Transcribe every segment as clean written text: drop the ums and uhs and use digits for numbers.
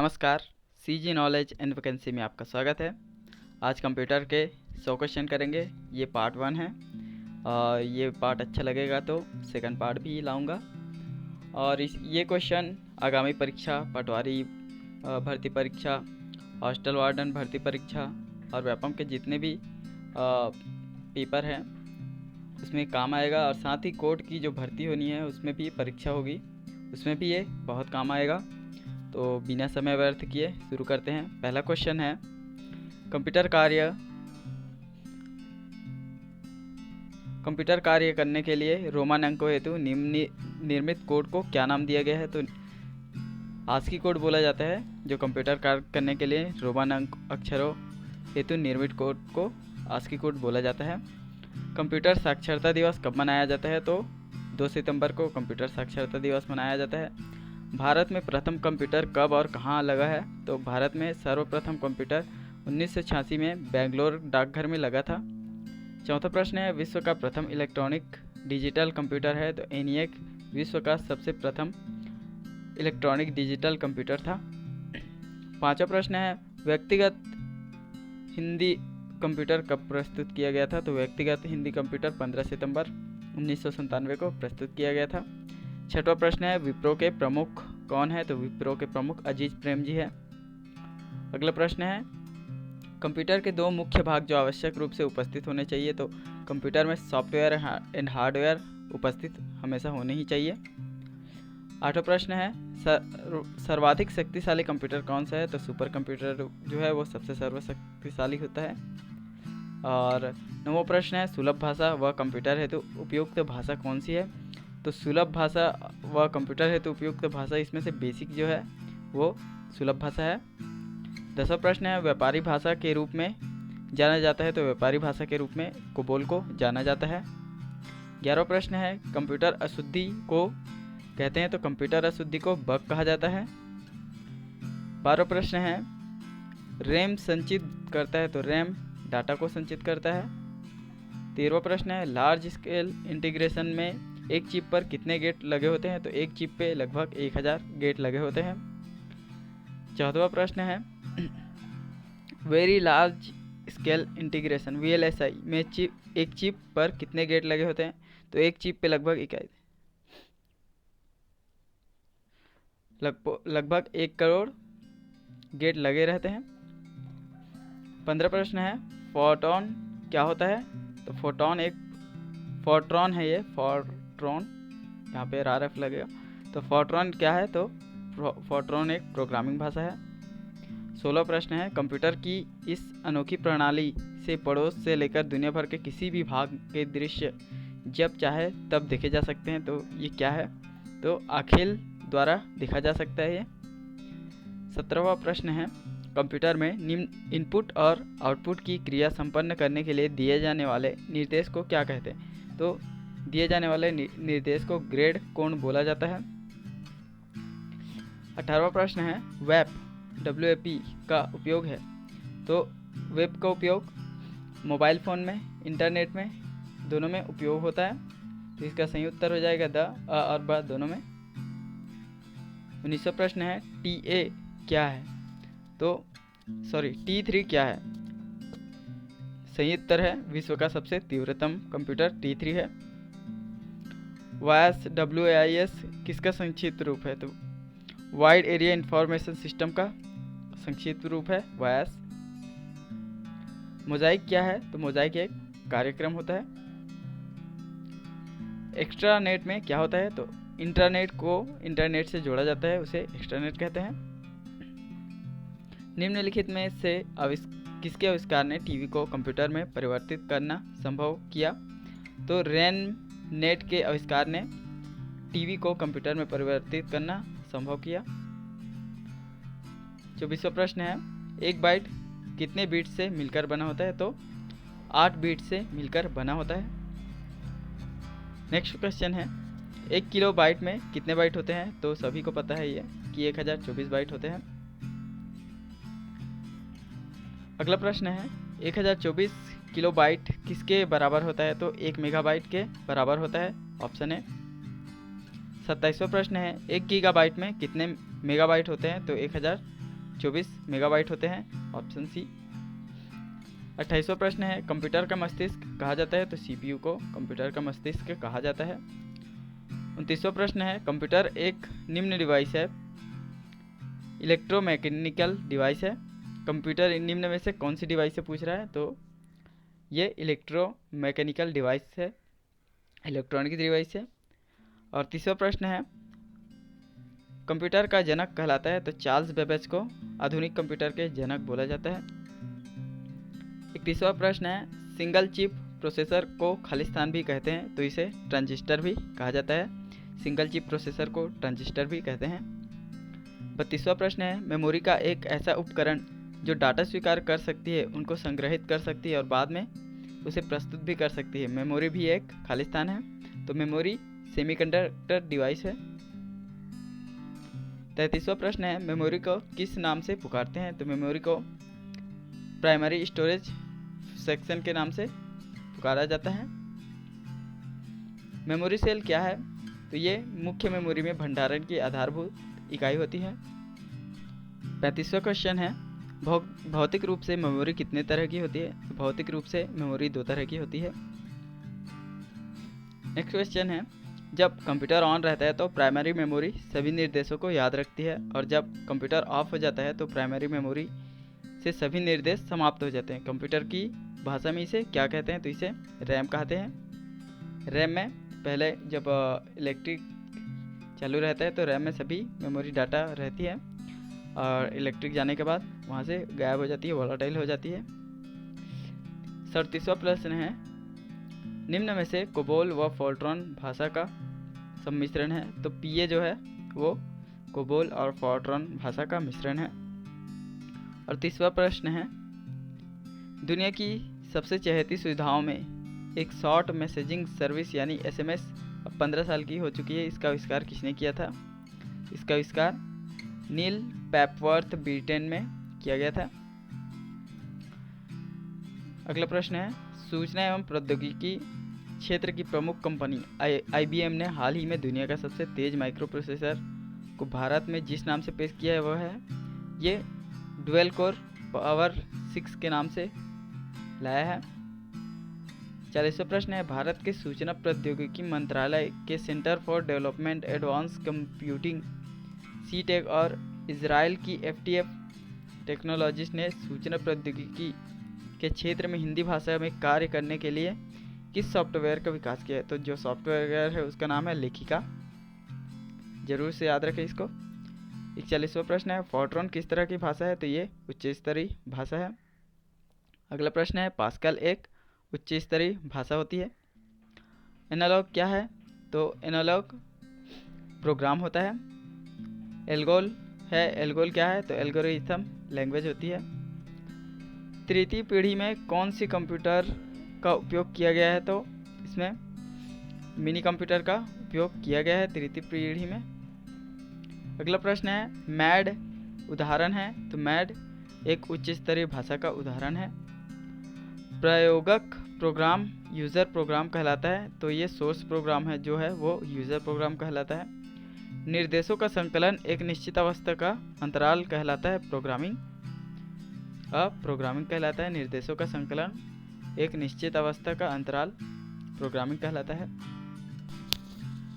नमस्कार। CG knowledge and vacancy में आपका स्वागत है। आज कंप्यूटर के 100 क्वेश्चन करेंगे। ये पार्ट 1 है और ये पार्ट अच्छा लगेगा तो सेकंड पार्ट भी लाऊंगा। और ये क्वेश्चन आगामी परीक्षा, पटवारी भर्ती परीक्षा, हॉस्टल वार्डन भर्ती परीक्षा और व्यापम के जितने भी पेपर हैं उसमें काम आएगा। और साथ ही कोर्ट की जो भर्ती होनी है उसमें भी परीक्षा होगी, उसमें भी ये बहुत काम आएगा। तो बिना समय व्यर्थ किए शुरू करते हैं। पहला क्वेश्चन है, कंप्यूटर कार्य करने के लिए रोमन अंकों हेतु निर्मित कोड को क्या नाम दिया गया है? तो आस्की कोड बोला जाता है। जो कंप्यूटर कार्य करने के लिए रोमन अक्षरों हेतु निर्मित कोड को आस्की कोड बोला जाता है। कंप्यूटर साक्षरता दिवस कब मनाया जाता है? तो 2 सितंबर को कंप्यूटर साक्षरता दिवस मनाया जाता है। भारत में प्रथम कंप्यूटर कब और कहाँ लगा है? तो भारत में सर्वप्रथम कंप्यूटर 1986 में बेंगलोर डाकघर में लगा था। चौथा प्रश्न है, विश्व का प्रथम इलेक्ट्रॉनिक डिजिटल कंप्यूटर है? तो ENIAC विश्व का सबसे प्रथम इलेक्ट्रॉनिक डिजिटल कंप्यूटर था। पांचवा प्रश्न है, व्यक्तिगत हिंदी कंप्यूटर कब प्रस्तुत किया गया था? तो व्यक्तिगत हिंदी कंप्यूटर 15 सितंबर 1997 को प्रस्तुत किया गया था। छठवां प्रश्न है, विप्रो के प्रमुख कौन है? तो विप्रो के प्रमुख अजीज प्रेम जी है। अगला प्रश्न है, कंप्यूटर के 2 मुख्य भाग जो आवश्यक रूप से उपस्थित होने चाहिए? तो कंप्यूटर में सॉफ्टवेयर एंड हार्डवेयर उपस्थित हमेशा होने ही चाहिए। आठवां प्रश्न है, सर्वाधिक शक्तिशाली कंप्यूटर कौन सा है? तो सुपर कंप्यूटर जो है वो सबसे सर्वशक्तिशाली होता है। और 9वां प्रश्न है, सुलभ भाषा व कंप्यूटर हेतु उपयुक्त भाषा कौन सी है? तो सुलभ भाषा व कंप्यूटर हेतु उपयुक्त भाषा इसमें से बेसिक जो है वो सुलभ भाषा है। 10वां प्रश्न है, व्यापारी भाषा के रूप में जाना जाता है? तो व्यापारी भाषा के रूप में कोबोल को जाना जाता है। 11वां प्रश्न है, कंप्यूटर अशुद्धि को कहते हैं? तो कंप्यूटर अशुद्धि को बग कहा जाता है। 12वां प्रश्न है, रैम संचित करता है? तो रैम डाटा को संचित करता है। 13वां प्रश्न है, लार्ज स्केल इंटीग्रेशन में एक चिप पर कितने गेट लगे होते हैं? तो एक चिप पे लगभग 1000 गेट लगे होते हैं। 14वां प्रश्न है, very large scale integration VLSI में एक चिप पर कितने गेट लगे होते हैं? तो एक चिप पे लगभग 1 करोड़ गेट लगे रहते हैं। 15 प्रश्न है, फोटोन क्या होता है? तो फोटोन एक फोर्ट्रॉन है। ये फोर्ट्रॉन, यहाँ पे RF लगेगा। तो फोर्ट्रॉन क्या है? तो फोर्ट्रॉन एक प्रोग्रामिंग भाषा है। 16 प्रश्न है, कंप्यूटर की इस अनोखी प्रणाली से पड़ोस से लेकर दुनिया भर के किसी भी भाग के दृश्य जब चाहे तब देखे जा सकते हैं। तो ये क्या है? तो आँखें द्वारा देखा जा सकता है ये। 17वां प्रश्न है, कंप्यूटर में निम्न इनपुट और आउटपुट की क्रिया संपन्न करने के लिए दिए जाने वाले निर्देश को क्या कहते हैं? तो दिए जाने वाले निर्देश को ग्रेड कोण बोला जाता है। 18वां प्रश्न है, WAP का उपयोग है? तो वेब का उपयोग मोबाइल फ़ोन में, इंटरनेट में, दोनों में उपयोग होता है। तो इसका सही उत्तर हो जाएगा द और ब दोनों में। 19वां प्रश्न है, TA क्या है? तो T3 क्या है? सही उत्तर है, विश्व का सबसे तीव्रतम कंप्यूटर T3 है। WAIS किसका संक्षिप्त रूप है? तो वाइड एरिया इंफॉर्मेशन सिस्टम का संक्षिप्त रूप है WAIS। मोजाइक क्या है? तो मोजाइक एक कार्यक्रम होता है। एक्स्ट्रानेट में क्या होता है? तो इंटरनेट को इंटरनेट से जोड़ा जाता है, उसे एक्स्ट्रानेट कहते हैं। निम्नलिखित में से किसके आविष्कार ने टीवी को कंप्यूटर में परिवर्तित करना संभव किया? तो रैन नेट के आविष्कार ने टीवी को कंप्यूटर में परिवर्तित करना संभव किया। 24वां प्रश्न है, एक बाइट कितने बीट से मिलकर बना होता है? तो 8 बीट से मिलकर बना होता है। नेक्स्ट क्वेश्चन है, 1 किलो बाइट में कितने बाइट होते हैं? तो सभी को पता है ये कि 1024 बाइट होते हैं। अगला प्रश्न है, 1024 किलो बाइट किसके बराबर होता है? तो 1 मेगाबाइट के बराबर होता है। ऑप्शन है। 27वां प्रश्न है, 1 गीगाबाइट में कितने मेगाबाइट होते हैं? तो 1000 24 मेगाबाइट होते हैं, ऑप्शन सी। 28वां प्रश्न है, कंप्यूटर का मस्तिष्क कहा जाता है, तो CPU को कंप्यूटर का मस्तिष्क कहा जाता है। 29वां प्रश्न है, कंप्यूटर एक निम्न डिवाइस है, इलेक्ट्रोमैकेनिकल डिवाइस है। कंप्यूटर इन निम्न में से कौन सी डिवाइस से पूछ रहा है, तो ये इलेक्ट्रोमैकेनिकल डिवाइस है, इलेक्ट्रॉनिक डिवाइस है। और 30वां प्रश्न है, कंप्यूटर का जनक कहलाता है, तो चार्ल्स बेबेज को आधुनिक कंप्यूटर के जनक बोला जाता है। 31वां प्रश्न है, सिंगल चिप प्रोसेसर को खालिस्तान भी कहते हैं, तो इसे ट्रांजिस्टर भी कहा जाता है। सिंगल चिप प्रोसेसर को ट्रांजिस्टर भी कहते हैं। 32वां प्रश्न है, मेमोरी का एक ऐसा उपकरण जो डाटा स्वीकार कर सकती है, उनको संग्रहित कर सकती है और बाद में उसे प्रस्तुत भी कर सकती है, मेमोरी भी एक खालिस्तान है, तो मेमोरी सेमीकंडक्टर डिवाइस है। 33वां प्रश्न है, मेमोरी को किस नाम से पुकारते हैं, तो मेमोरी को प्राइमरी स्टोरेज सेक्शन के नाम से पुकारा जाता है। मेमोरी सेल क्या है, तो ये मुख्य मेमोरी में भंडारण की आधारभूत इकाई होती है। 35वां क्वेश्चन है, भौतिक रूप से मेमोरी कितने तरह की होती है, तो भौतिक रूप से मेमोरी 2 तरह की होती है। नेक्स्ट क्वेश्चन है, जब कंप्यूटर ऑन रहता है तो प्राइमरी मेमोरी सभी निर्देशों को याद रखती है, और जब कंप्यूटर ऑफ हो जाता है तो प्राइमरी मेमोरी से सभी निर्देश समाप्त हो जाते हैं। कंप्यूटर की भाषा में इसे क्या कहते हैं, तो इसे रैम कहते हैं। रैम में पहले जब इलेक्ट्रिक चालू रहता है तो रैम में सभी मेमोरी डाटा रहती है, और इलेक्ट्रिक जाने के बाद वहाँ से गायब हो जाती है, वॉलेटाइल हो जाती है। 37वां प्रश्न है, निम्न में से कोबोल व फोर्ट्रॉन भाषा का सम्मिश्रण है, तो PA जो है वो कोबोल और फोर्ट्रॉन भाषा का मिश्रण है। और 30वां प्रश्न है, दुनिया की सबसे चहेती सुविधाओं में एक शॉर्ट मैसेजिंग सर्विस यानी SMS अब 15 साल की हो चुकी है, इसका आविष्कार किसने किया था, इसका आविष्कार नील पेपवर्थ ब्रिटेन में किया गया था। अगला प्रश्न है, सूचना एवं प्रौद्योगिकी क्षेत्र की प्रमुख कंपनी IBM ने हाल ही में दुनिया का सबसे तेज माइक्रो प्रोसेसर को भारत में जिस नाम से पेश किया है वह है, ये डुअल कोर पावर 6 के नाम से लाया है। 40वां प्रश्न है, भारत के सूचना प्रौद्योगिकी मंत्रालय के centre for development advance computing CTEC और इजराइल की FTF टेक्नोलॉजीज ने सूचना प्रौद्योगिकी के क्षेत्र में हिंदी भाषा में कार्य करने के लिए किस सॉफ्टवेयर का विकास किया है, तो जो सॉफ्टवेयर है उसका नाम है लेखिका, जरूर से याद रखें इसको। 41वां प्रश्न है, फोर्ट्रॉन किस तरह की भाषा है, तो ये उच्च स्तरीय भाषा है। अगला प्रश्न है, पास्कल एक उच्च स्तरीय भाषा होती है। एनालॉग क्या है, तो एनालॉग प्रोग्राम होता है। एल्गोल है, एल्गोल क्या है, तो एल्गोरिथम लैंग्वेज होती है। तृतीय पीढ़ी में कौन सी कंप्यूटर का उपयोग किया गया है, तो इसमें मिनी कंप्यूटर का उपयोग किया गया है तृतीय पीढ़ी में। अगला प्रश्न है, मैड उदाहरण है, तो मैड एक उच्च स्तरीय भाषा का उदाहरण है। प्रयोगक प्रोग्राम यूज़र प्रोग्राम कहलाता है, तो ये सोर्स प्रोग्राम है जो है वो यूज़र प्रोग्राम कहलाता है। निर्देशों का संकलन एक निश्चित अवस्था का अंतराल कहलाता है प्रोग्रामिंग। प्रोग्रामिंग कहलाता है, निर्देशों का संकलन एक निश्चित अवस्था का अंतराल प्रोग्रामिंग कहलाता है।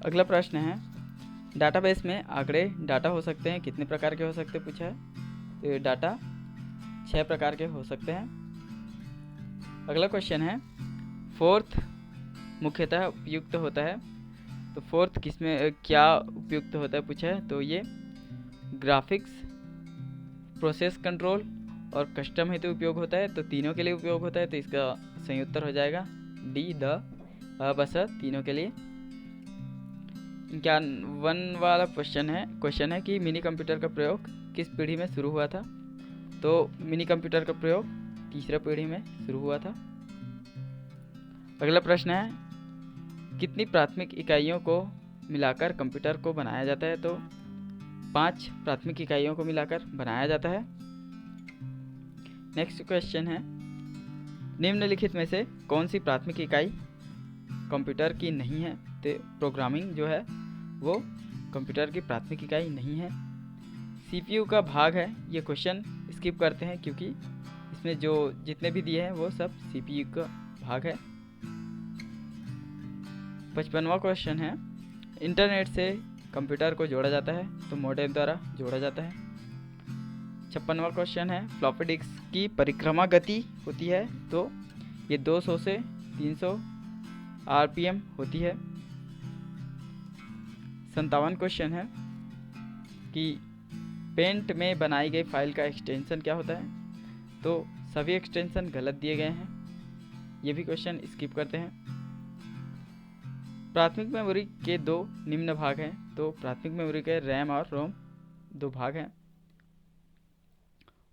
अगला प्रश्न है, डाटाबेस में आंकड़े डाटा हो सकते हैं, कितने प्रकार के हो सकते हैं पूछा है, तो ये डाटा 6 प्रकार के हो सकते हैं। अगला क्वेश्चन है, फोर्थ मुख्यतः उपयुक्त होता है, तो फोर्थ किसमें क्या उपयुक्त होता है पूछा है, तो ये ग्राफिक्स, प्रोसेस कंट्रोल और कस्टम हेतु उपयोग होता है, तो तीनों के लिए उपयोग होता है, तो इसका सही उत्तर हो जाएगा डी द बस तीनों के लिए। 51 वाला क्वेश्चन है कि मिनी कंप्यूटर का प्रयोग किस पीढ़ी में शुरू हुआ था, तो मिनी कंप्यूटर का प्रयोग तीसरा पीढ़ी में शुरू हुआ था। अगला प्रश्न है, कितनी प्राथमिक इकाइयों को मिलाकर कंप्यूटर को बनाया जाता है, तो 5 प्राथमिक इकाइयों को मिलाकर बनाया जाता है। नेक्स्ट क्वेश्चन है, निम्नलिखित में से कौन सी प्राथमिक इकाई कंप्यूटर की नहीं है, तो प्रोग्रामिंग जो है वो कंप्यूटर की प्राथमिक इकाई नहीं है। CPU का भाग है, ये क्वेश्चन स्किप करते हैं क्योंकि इसमें जो जितने भी दिए हैं वो सब CPU का भाग है। 55वां क्वेश्चन है, इंटरनेट से कंप्यूटर को जोड़ा जाता है तो मॉडेम द्वारा जोड़ा जाता है। 56वां क्वेश्चन है, फ्लॉपी डिस्क की परिक्रमा गति होती है तो ये 200 से 300 RPM होती है। 57 क्वेश्चन है कि पेंट में बनाई गई फाइल का एक्सटेंशन क्या होता है, तो सभी एक्सटेंशन गलत दिए गए हैं, ये भी क्वेश्चन स्किप करते हैं। प्राथमिक मेमोरी के दो निम्न भाग हैं, तो प्राथमिक मेमोरी के रैम और रोम दो भाग हैं।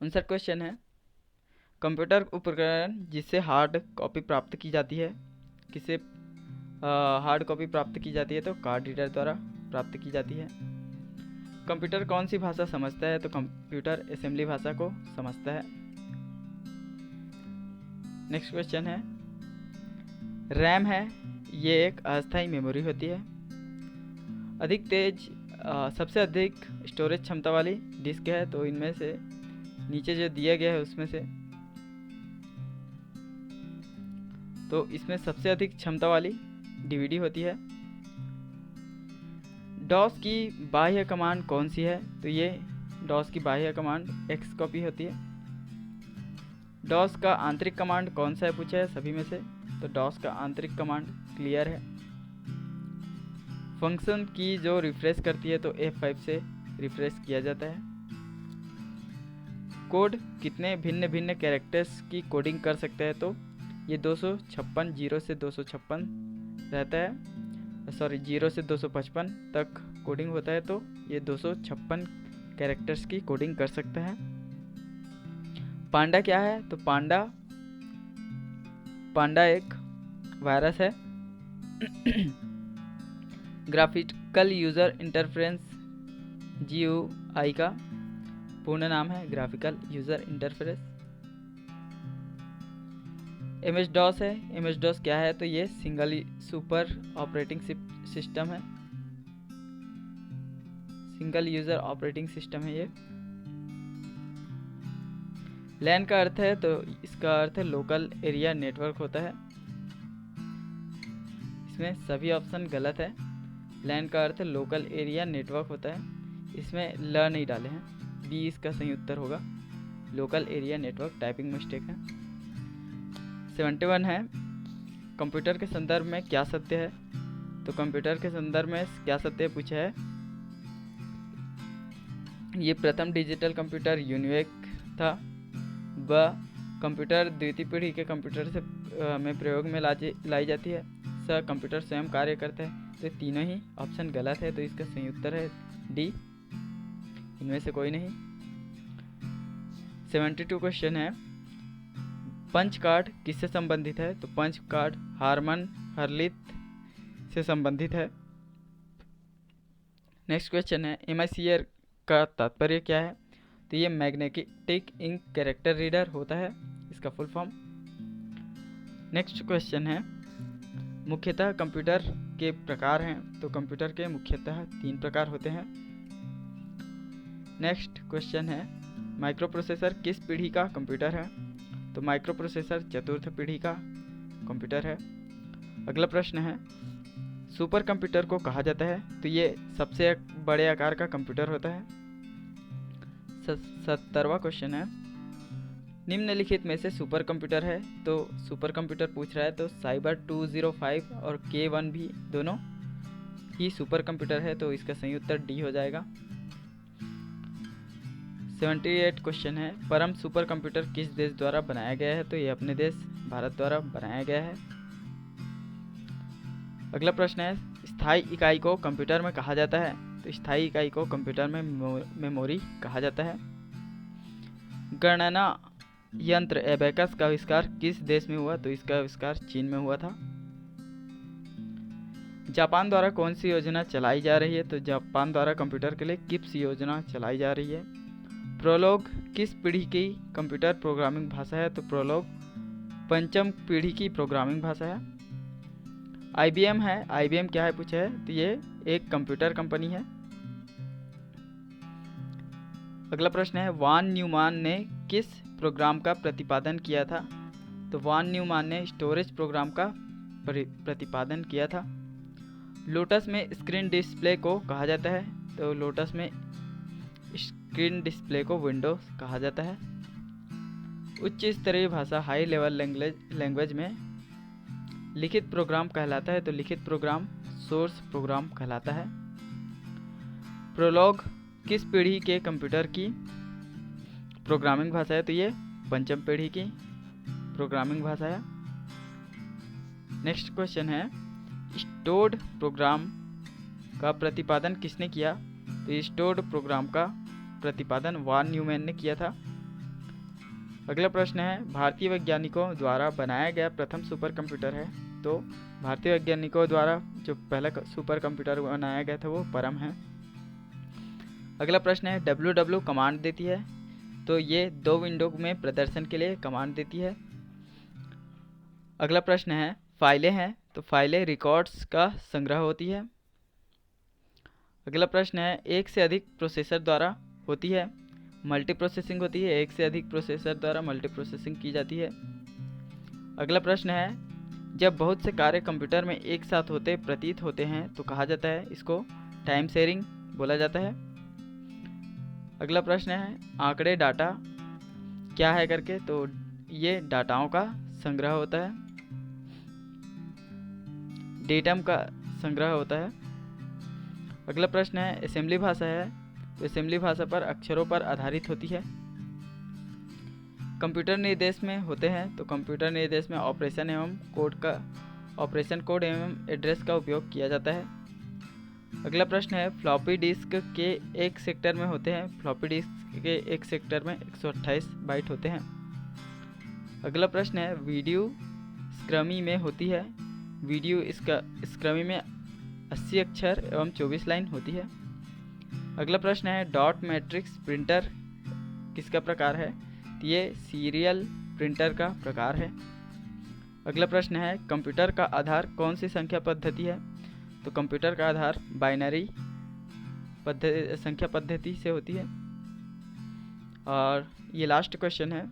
59 क्वेश्चन है, कंप्यूटर उपकरण जिससे हार्ड कॉपी प्राप्त की जाती है, किसे हार्ड कॉपी प्राप्त की जाती है, तो कार्ड रीडर द्वारा प्राप्त की जाती है। कंप्यूटर कौन सी भाषा समझता है, तो कंप्यूटर असेंबली भाषा को समझता है। नेक्स्ट क्वेश्चन है, रैम है, ये एक अस्थायी मेमोरी होती है। अधिक तेज सबसे अधिक स्टोरेज क्षमता वाली डिस्क है, तो इनमें से नीचे जो दिया गया है उसमें से, तो इसमें सबसे अधिक क्षमता वाली DVD होती है। डॉस की बाह्य कमांड कौन सी है, तो ये डॉस की बाह्य कमांड xcopy होती है। डॉस का आंतरिक कमांड कौन सा है पूछा है सभी में से, तो डॉस का आंतरिक कमांड क्लियर है। फंक्शन की जो रिफ्रेश करती है तो F5 से रिफ्रेश किया जाता है। कोड कितने भिन्न भिन्न कैरेक्टर्स की कोडिंग कर सकते हैं, तो ये 256 0 से 256 रहता है, सॉरी 0 से 255 तक कोडिंग होता है, तो ये 256 कैरेक्टर्स की कोडिंग कर सकता है। पांडा क्या है, तो पांडा एक वायरस है। ग्राफिकल यूज़र इंटरफेरेंस GUI का पूर्ण नाम है ग्राफिकल यूज़र इंटरफेरेंस। MS-DOS है, MS-DOS क्या है, तो ये सिंगल सुपर ऑपरेटिंग सिस्टम है, सिंगल यूज़र ऑपरेटिंग सिस्टम है ये। LAN का अर्थ है, तो इसका अर्थ है लोकल एरिया नेटवर्क होता है, इसमें सभी ऑप्शन गलत है। LAN का अर्थ लोकल एरिया नेटवर्क होता है, इसमें ल नहीं डाले हैं, B इसका सही उत्तर होगा, local area network, typing mistake है। 71 है, कंप्यूटर के संदर्भ में क्या सत्य है, तो कंप्यूटर के संदर्भ में क्या सत्य पूछा है, ये प्रथम डिजिटल कंप्यूटर यूनिवेक था, ब कंप्यूटर द्वितीय पीढ़ी के कंप्यूटर से में प्रयोग में लाई जाती है, स कंप्यूटर स्वयं कार्य करता है, तो तीनों ही ऑप्शन गलत है, तो इसका सही उत्तर है D, इनमें से कोई नहीं। 72 क्वेश्चन है, पंच कार्ड किससे संबंधित है, तो पंच कार्ड हारमन हर्लिथ से संबंधित है। नेक्स्ट क्वेश्चन है, MICR का तात्पर्य क्या है, तो ये मैग्नेटिक इंक कैरेक्टर रीडर होता है, इसका फुल फॉर्म। नेक्स्ट क्वेश्चन है, मुख्यतः कंप्यूटर के प्रकार हैं, तो कंप्यूटर के मुख्यतः 3 प्रकार होते हैं। नेक्स्ट क्वेश्चन है, माइक्रो प्रोसेसर किस पीढ़ी का कंप्यूटर है, तो माइक्रो प्रोसेसर चतुर्थ पीढ़ी का कंप्यूटर है। अगला प्रश्न है, सुपर कंप्यूटर को कहा जाता है, तो ये सबसे बड़े आकार का कंप्यूटर होता है। 70वां क्वेश्चन है, निम्नलिखित में से सुपर कंप्यूटर है, तो सुपर कंप्यूटर पूछ रहा है, तो साइबर 205 और K1 भी दोनों ही सुपर कंप्यूटर है, तो इसका सही उत्तर D हो जाएगा। 78 क्वेश्चन है, परम सुपर कंप्यूटर किस देश द्वारा बनाया गया है, तो ये अपने देश भारत द्वारा बनाया गया है। अगला प्रश्न है, स्थायी इकाई को कंप्यूटर में कहा जाता है, तो स्थायी इकाई को कंप्यूटर में मेमोरी कहा जाता है। गणना यंत्र एबेकस का आविष्कार किस देश में हुआ, तो इसका आविष्कार चीन में हुआ था। जापान द्वारा कौन सी योजना चलाई जा रही है, तो जापान द्वारा कंप्यूटर के लिए किप्स योजना चलाई जा रही है। प्रोलॉग किस पीढ़ी की कंप्यूटर प्रोग्रामिंग भाषा है, तो प्रोलॉग पंचम पीढ़ी की प्रोग्रामिंग भाषा है। IBM है, IBM क्या है पूछा है, तो ये एक कंप्यूटर कंपनी है। अगला प्रश्न है वान न्यूमान ने किस प्रोग्राम का प्रतिपादन किया था? तो वान न्यूमान ने स्टोरेज प्रोग्राम का प्रतिपादन किया था। लोटस में स्क्रीन डिस्प्ले को कहा जाता है? तो लोटस में स्क्रीन डिस्प्ले को विंडोज कहा जाता है। उच्च स्तरीय भाषा हाई लेवल लैंग्वेज में लिखित प्रोग्राम कहलाता है? तो लिखित प्रोग्राम सोर्स प्रोग्राम कहलाता है। प्रोलॉग किस पीढ़ी के कंप्यूटर की प्रोग्रामिंग भाषा है? तो ये पंचम पीढ़ी की प्रोग्रामिंग भाषा है। नेक्स्ट क्वेश्चन है स्टोर्ड प्रोग्राम का प्रतिपादन किसने किया? तो स्टोर्ड प्रोग्राम का प्रतिपादन वान न्यूमैन ने किया था। अगला प्रश्न है भारतीय वैज्ञानिकों द्वारा बनाया गया प्रथम सुपर कंप्यूटर है? तो भारतीय वैज्ञानिकों द्वारा जो पहला सुपर कंप्यूटर बनाया गया था वो परम है। अगला प्रश्न है www कमांड देती है? तो ये दो विंडो में प्रदर्शन के लिए कमांड देती है। अगला प्रश्न है फाइलें हैं? तो फाइलें रिकॉर्ड्स का संग्रह होती है। अगला प्रश्न है एक से अधिक प्रोसेसर द्वारा होती है? मल्टी प्रोसेसिंग होती है। एक से अधिक प्रोसेसर द्वारा मल्टी प्रोसेसिंग की जाती है। अगला प्रश्न है जब बहुत से कार्य कंप्यूटर में एक साथ होते प्रतीत होते हैं तो कहा जाता है? इसको टाइम शेयरिंग बोला जाता है। अगला प्रश्न है आंकड़े डाटा क्या है करके? तो ये डाटाओं का संग्रह होता है, डेटम का संग्रह होता है। अगला प्रश्न है असेंबली भाषा है? तो असेंबली भाषा पर अक्षरों पर आधारित होती है। कंप्यूटर निर्देश में होते हैं? तो कंप्यूटर निर्देश में ऑपरेशन कोड एवं एड्रेस का उपयोग किया जाता है। अगला प्रश्न है फ्लॉपी डिस्क के एक सेक्टर में होते हैं? फ्लॉपी डिस्क के एक सेक्टर में 128 बाइट होते हैं। अगला प्रश्न है वीडियो स्क्रमी में होती है? वीडियो स्क्रमी में 80 अक्षर एवं 24 लाइन होती है। अगला प्रश्न है डॉट मैट्रिक्स प्रिंटर किसका प्रकार है? ये सीरियल प्रिंटर का प्रकार है। अगला प्रश्न है कंप्यूटर का आधार कौन सी संख्या पद्धति है? तो कंप्यूटर का आधार बाइनरी संख्या पद्धति से होती है। और ये लास्ट क्वेश्चन है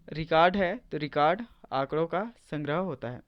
रिकॉर्ड है? तो रिकॉर्ड आंकड़ों का संग्रह होता है।